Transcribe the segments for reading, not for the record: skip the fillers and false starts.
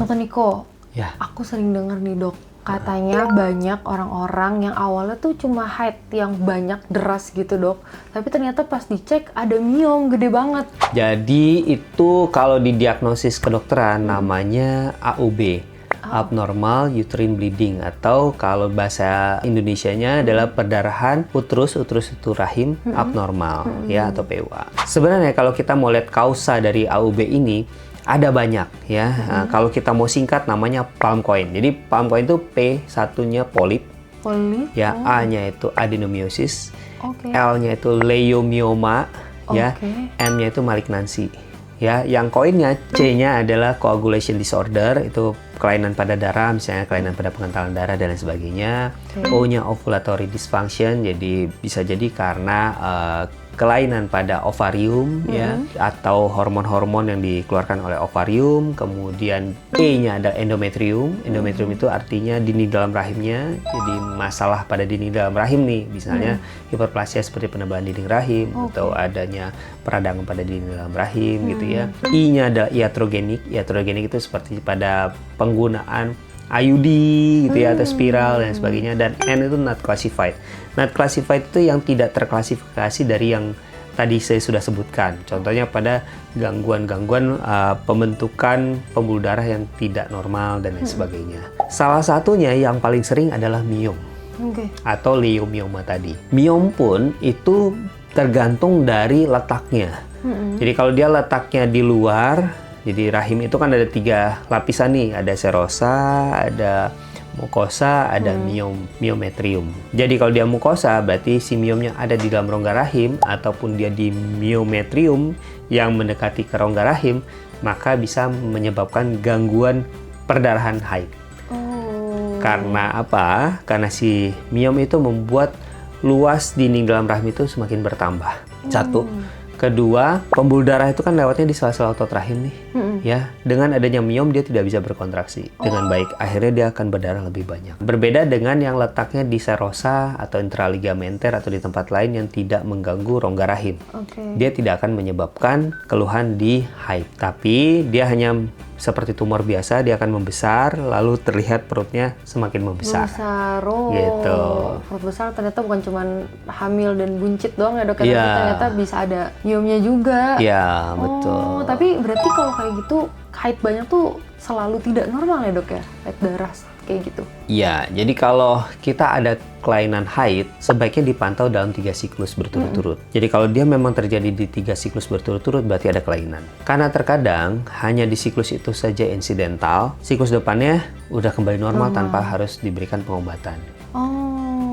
Dokter Niko, Ya. aku sering dengar nih dok, katanya banyak orang-orang yang awalnya tuh cuma haid yang banyak deras gitu dok, tapi ternyata pas dicek ada miom gede banget. Jadi itu kalau di diagnosis kedokteran namanya AUB, abnormal uterine bleeding, atau kalau bahasa Indonesianya adalah perdarahan uterus itu rahim abnormal ya, atau PUA. Sebenarnya kalau kita mau lihat kausa dari AUB ini ada banyak ya. Nah, kalau kita mau singkat namanya palm coin. Jadi palm coin itu P satunya polip, ya, A-nya itu adenomyosis, L-nya itu leiomyoma, ya, M-nya itu malignansi. Ya, yang koinnya C-nya adalah coagulation disorder, itu kelainan pada darah, misalnya kelainan pada pengentalan darah dan lain sebagainya. O-nya ovulatory dysfunction, jadi bisa jadi karena kelainan pada ovarium ya, atau hormon-hormon yang dikeluarkan oleh ovarium. Kemudian E-nya ada endometrium. Endometrium itu artinya dinding dalam rahimnya, jadi masalah pada dinding dalam rahim nih, misalnya hiperplasia seperti penebalan dinding rahim atau adanya peradangan pada dinding dalam rahim gitu ya. I-nya ada iatrogenik. Iatrogenik itu seperti pada penggunaan IUD gitu ya, atau spiral dan sebagainya. Dan N itu not classified. Not classified itu yang tidak terklasifikasi dari yang tadi saya sudah sebutkan. Contohnya pada gangguan-gangguan pembentukan pembuluh darah yang tidak normal dan lain sebagainya. Salah satunya yang paling sering adalah miom atau leiomyoma tadi. Miom pun itu tergantung dari letaknya. Jadi kalau dia letaknya di luar, jadi rahim itu kan ada 3 lapisan nih, ada serosa, ada mukosa, ada myometrium. Jadi kalau dia mukosa, berarti si miomnya ada di dalam rongga rahim, ataupun dia di myometrium yang mendekati ke rongga rahim, maka bisa menyebabkan gangguan perdarahan haid. Karena apa? Karena si miom itu membuat luas dinding dalam rahim itu semakin bertambah. Satu. Kedua, pembuluh darah itu kan lewatnya di sela-sela otot rahim nih, ya. Dengan adanya miom dia tidak bisa berkontraksi dengan baik. Akhirnya dia akan berdarah lebih banyak. Berbeda dengan yang letaknya di serosa atau intraligamenter atau di tempat lain yang tidak mengganggu rongga rahim. Dia tidak akan menyebabkan keluhan di haid, tapi dia hanya seperti tumor biasa, dia akan membesar, lalu terlihat perutnya semakin membesar. Gitu. Perut besar ternyata bukan cuma hamil dan buncit doang ya dok, ternyata bisa ada miomnya juga. Iya, betul. Tapi berarti kalau kayak gitu, haid banyak tuh selalu tidak normal ya dok ya? Haid darah kayak gitu? Iya, jadi kalau kita ada kelainan haid, sebaiknya dipantau dalam 3 siklus berturut-turut. Jadi kalau dia memang terjadi di 3 siklus berturut-turut, berarti ada kelainan. Karena terkadang hanya di siklus itu saja insidental, siklus depannya udah kembali normal tanpa harus diberikan pengobatan.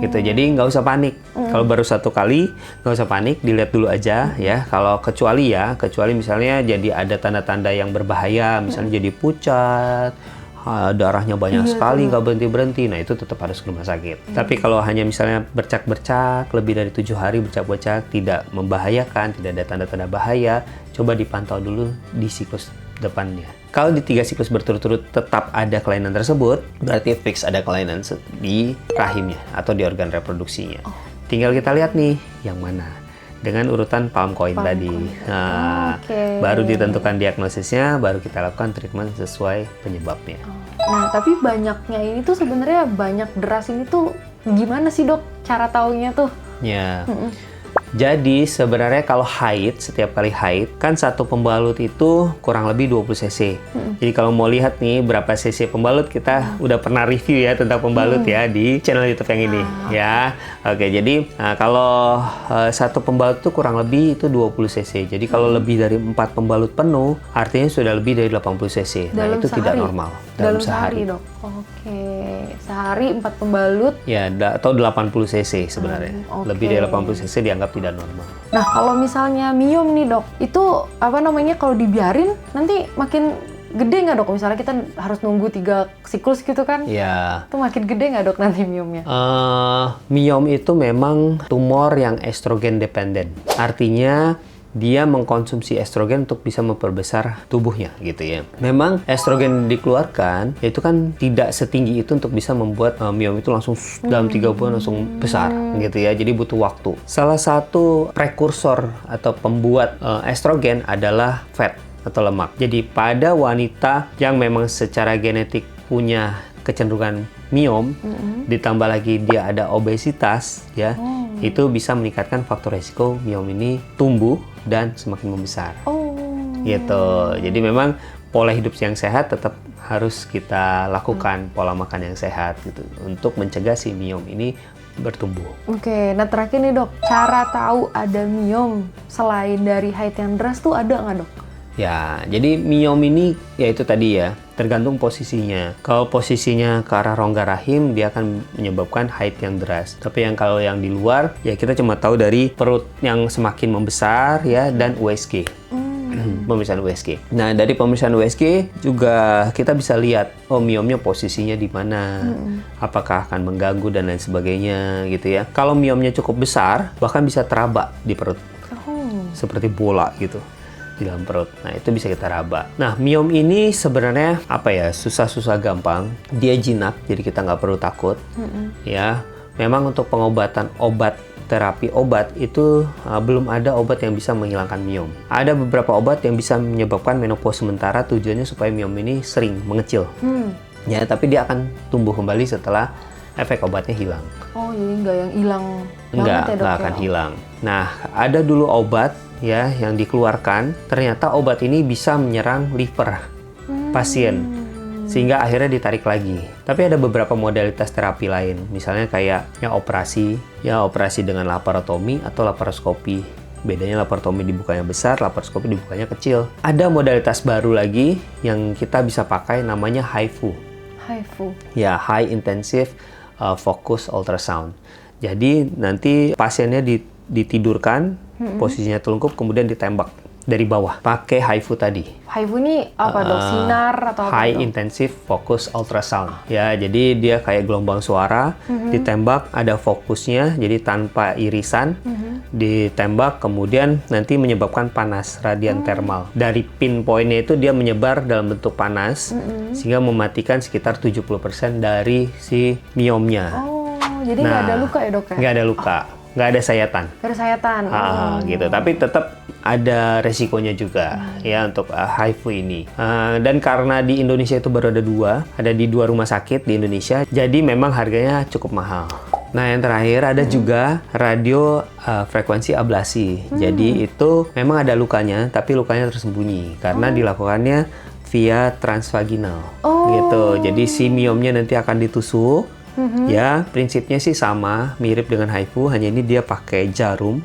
Gitu, jadi nggak usah panik. Kalau baru 1 kali, nggak usah panik, dilihat dulu aja ya. Kalau kecuali misalnya jadi ada tanda-tanda yang berbahaya, misalnya jadi pucat, darahnya banyak sekali, nggak berhenti-berhenti, nah itu tetap harus ke rumah sakit. Tapi kalau hanya misalnya bercak-bercak, lebih dari 7 hari bercak-bercak, tidak membahayakan, tidak ada tanda-tanda bahaya, coba dipantau dulu di siklus depannya. Kalau di 3 siklus berturut-turut tetap ada kelainan tersebut, berarti fix ada kelainan di rahimnya atau di organ reproduksinya. Tinggal kita lihat nih, yang mana. Dengan urutan palm coin tadi. Nah, baru ditentukan diagnosisnya, baru kita lakukan treatment sesuai penyebabnya. Nah, tapi banyaknya ini tuh sebenarnya banyak deras ini tuh gimana sih dok cara taunya tuh? Ya. Jadi sebenarnya kalau haid, setiap kali haid, kan satu pembalut itu kurang lebih 20 cc. Jadi kalau mau lihat nih berapa cc pembalut, kita udah pernah review ya tentang pembalut ya di channel YouTube yang ini ya. Oke, jadi kalau satu pembalut itu kurang lebih itu 20 cc. Jadi kalau lebih dari 4 pembalut penuh, artinya sudah lebih dari 80 cc. Nah, itu tidak normal dalam sehari. Dok. Sehari 4 pembalut. Ya, atau 80 cc sebenarnya. Lebih dari 80 cc dianggap tidak normal. Nah, kalau misalnya miom nih dok, itu kalau dibiarin nanti makin gede nggak dok? Misalnya kita harus nunggu 3 siklus gitu kan? Iya. Itu makin gede nggak dok nanti miomnya? Miom itu memang tumor yang estrogen dependent. Artinya dia mengkonsumsi estrogen untuk bisa memperbesar tubuhnya gitu ya. Memang estrogen dikeluarkan itu kan tidak setinggi itu untuk bisa membuat miom itu langsung dalam 3 bulan langsung besar gitu ya. Jadi butuh waktu. Salah satu prekursor atau pembuat estrogen adalah fat. atau lemak. Jadi pada wanita yang memang secara genetik punya kecenderungan miom, ditambah lagi dia ada obesitas, ya, itu bisa meningkatkan faktor resiko miom ini tumbuh dan semakin membesar. Gitu. Jadi memang pola hidup yang sehat tetap harus kita lakukan, pola makan yang sehat gitu untuk mencegah si miom ini bertumbuh. Oke, nah terakhir nih dok, cara tahu ada miom selain dari height yang deras tuh ada nggak dok? Ya, jadi miom ini ya itu tadi ya, tergantung posisinya. Kalau posisinya ke arah rongga rahim, dia akan menyebabkan height yang deras. Tapi kalau yang di luar, ya kita cuma tahu dari perut yang semakin membesar ya dan USG. Pemeriksaan USG. Nah, dari pemeriksaan USG juga kita bisa lihat miomnya posisinya di mana, apakah akan mengganggu dan lain sebagainya gitu ya. Kalau miomnya cukup besar, bahkan bisa teraba di perut, seperti bola gitu di dalam perut. Nah, itu bisa kita raba. Nah, miom ini sebenarnya apa ya, susah-susah gampang. Dia jinak, jadi kita nggak perlu takut. Ya, memang untuk pengobatan terapi obat itu belum ada obat yang bisa menghilangkan miom. Ada beberapa obat yang bisa menyebabkan menopause sementara, tujuannya supaya miom ini sering mengecil. Ya, tapi dia akan tumbuh kembali setelah efek obatnya hilang. Oh, jadi nggak yang hilang Nggak banget ya dok? akan hilang. Nah, ada dulu obat ya yang dikeluarkan, ternyata obat ini bisa menyerang liver pasien. Sehingga akhirnya ditarik lagi. Tapi ada beberapa modalitas terapi lain, misalnya kayak yang operasi dengan laparotomi atau laparoskopi. Bedanya laparotomi dibukanya besar, laparoskopi dibukanya kecil. Ada modalitas baru lagi yang kita bisa pakai, namanya HIFU. HIFU? Ya, High Intensive Focus Ultrasound. Jadi nanti pasiennya ditidurkan, posisinya telungkup, kemudian ditembak dari bawah pakai HIFU tadi. HIFU ini apa dok? Sinar atau apa? High Intensive Focus Ultrasound. Ya, jadi dia kayak gelombang suara, ditembak, ada fokusnya, jadi tanpa irisan, ditembak, kemudian nanti menyebabkan panas, radian thermal. Dari pinpointnya itu dia menyebar dalam bentuk panas, sehingga mematikan sekitar 70% dari si miomnya. Oh, jadi nggak ada luka ya dok ya? Nggak ada luka. Nggak ada sayatan. Nggak ada sayatan. Gitu. Tapi tetap ada resikonya juga ya untuk HIFU ini. Dan karena di Indonesia itu baru ada di dua rumah sakit di Indonesia, jadi memang harganya cukup mahal. Nah, yang terakhir ada juga radio frekuensi ablasi. Jadi itu memang ada lukanya, tapi lukanya tersembunyi karena dilakukannya via transvaginal. Gitu. Jadi si miomnya nanti akan ditusuk. Ya, prinsipnya sih sama, mirip dengan HIFU, hanya ini dia pakai jarum.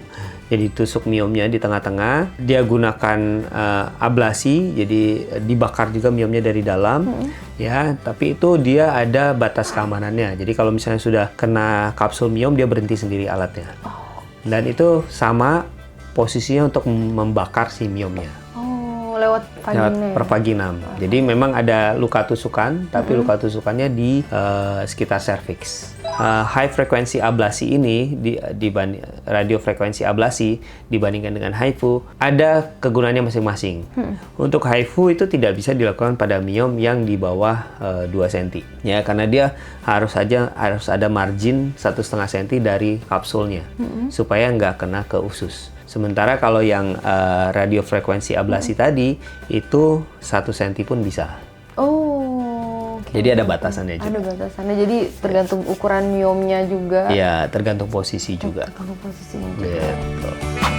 Jadi tusuk miomnya di tengah-tengah, dia gunakan ablasi, jadi dibakar juga miomnya dari dalam, ya. Tapi itu dia ada batas keamanannya. Jadi kalau misalnya sudah kena kapsul miom, dia berhenti sendiri alatnya. Dan itu sama posisinya untuk membakar si miomnya. Lewat vagina. Pervaginam. Jadi memang ada luka tusukan, tapi luka tusukannya di sekitar serviks. High frekuensi ablasi ini dibanding radiofrekuensi ablasi dibandingkan dengan HIFU ada kegunaannya masing-masing. Untuk HIFU itu tidak bisa dilakukan pada miom yang di bawah 2 cm. Ya, karena dia harus ada margin 1,5 cm dari kapsulnya supaya nggak kena ke usus. Sementara kalau yang radiofrekuensi ablasi tadi itu 1 cm pun bisa. Jadi ada batasannya juga. Ada batasannya. Jadi tergantung ukuran miomnya juga. Iya, tergantung posisi juga. Tergantung posisinya juga. Betul.